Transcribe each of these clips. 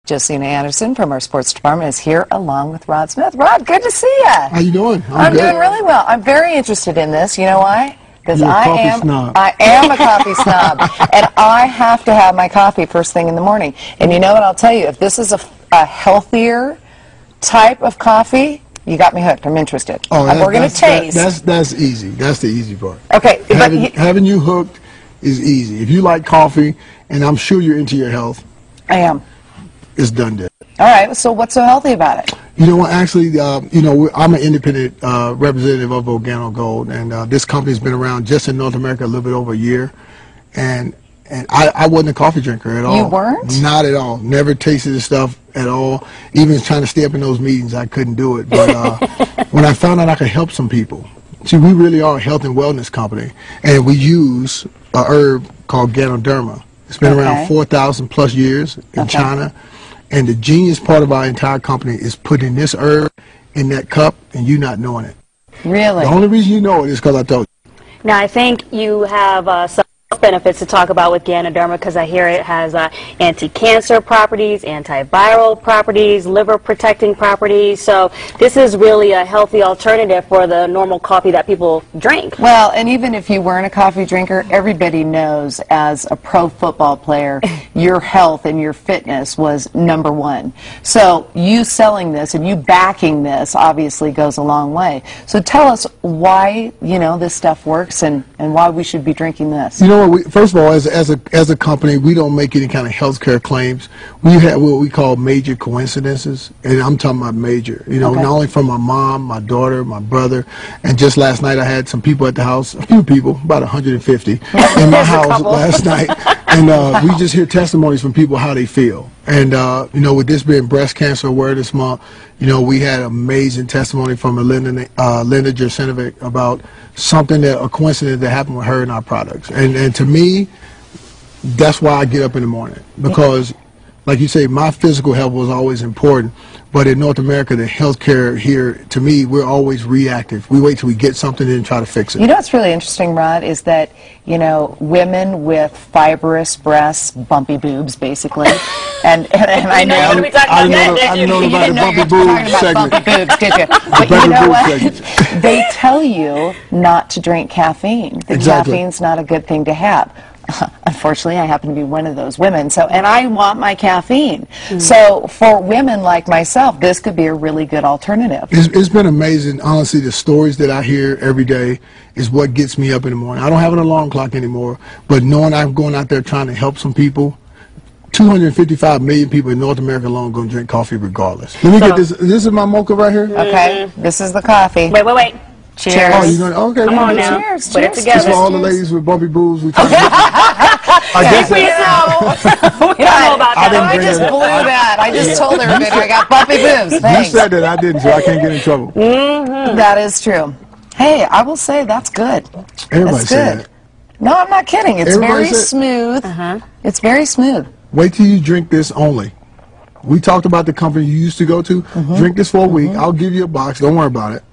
Josina Anderson from our sports department is here along with Rod Smith. Rod, good to see you. How you doing? I'm doing really well. I'm very interested in this. You know why? Because I am a coffee snob, and I have to have my coffee first thing in the morning. And you know what? I'll tell you, if this is a healthier type of coffee, you got me hooked. I'm interested. Oh, we're going to taste. That's easy. That's the easy part. Okay, having you hooked is easy. If you like coffee, and I'm sure you're into your health. I am. It's done deal. All right, so what's so healthy about it? You know what, actually, I'm an independent representative of Organo Gold, and this company's been around just in North America a little bit over a year, and I wasn't a coffee drinker at all. You weren't? Not at all. Never tasted this stuff at all. Even trying to stay up in those meetings, I couldn't do it. But when I found out I could help some people, see, we really are a health and wellness company, and we use a herb called Ganoderma. It's been around 4,000 plus years in China. And the genius part of our entire company is putting this herb in that cup and you not knowing it. Really? The only reason you know it is because I told you. Now, I think you have some benefits to talk about with Ganoderma, because I hear it has anti-cancer properties, antiviral properties, liver protecting properties. So this is really a healthy alternative for the normal coffee that people drink. Well, and even if you weren't a coffee drinker, everybody knows as a pro football player, your health and your fitness was #1. So you selling this and you backing this obviously goes a long way. So tell us why, this stuff works and why we should be drinking this. You know what, first of all, as a company, we don't make any kind of healthcare claims. We have what we call major coincidences, and I'm talking about major. Not only from my mom, my daughter, my brother, and just last night I had some people at the house, a few people, about 150, in my house last night, and we just hear testimonies from people how they feel. And with this being Breast Cancer Awareness Month, we had amazing testimony from Linda Jercinovic about something a coincidence that happened with her and our products. And to me, that's why I get up in the morning, because, like you say, my physical health was always important. But in North America, the healthcare here, to me, we're always reactive. We wait till we get something and try to fix it. You know what's really interesting, Rod, is that, women with fibrous breasts, bumpy boobs, basically, and I know. What are we talking about? I didn't know about the bumpy boobs segment. Bumpy boobs, did you? But you know what? They tell you not to drink caffeine. That caffeine's not a good thing to have. Unfortunately, I happen to be one of those women, and I want my caffeine. So for women like myself, this could be a really good alternative. It's been amazing. Honestly, the stories that I hear every day is what gets me up in the morning. I don't have an alarm clock anymore, but knowing I'm going out there trying to help some people, 255 million people in North America alone are going to drink coffee regardless. Let me get this. This is my mocha right here. Okay, this is the coffee. Wait. Cheers. Oh, you're going okay. Come on now. Cheers. Put it together. This for all the ladies with bumpy boobs. We talking I guess we don't know about that. I just blew that. I just told everybody I got bumpy boobs. Thanks. You said that, I didn't, so I can't get in trouble. That is true. Hey, I will say that's good. Everybody said that. No, I'm not kidding. It's very smooth. It's very smooth. Wait till you drink this only. We talked about the company you used to go to. Drink this for a week. I'll give you a box. Don't worry about it.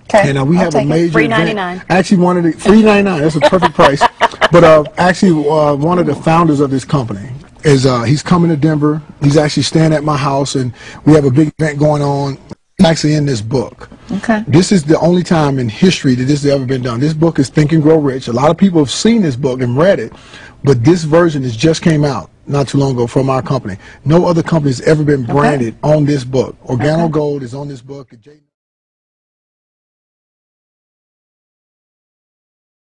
Okay. And we have a major $3.99. Actually, one of the $3.99. That's a perfect price. But actually, one of the founders of this company is he's coming to Denver. He's actually staying at my house, and we have a big event going on. He's actually in this book. Okay. This is the only time in history that this has ever been done. This book is Think and Grow Rich. A lot of people have seen this book and read it, but this version has just came out not too long ago from our company. No other company has ever been branded on this book. Organo Gold is on this book.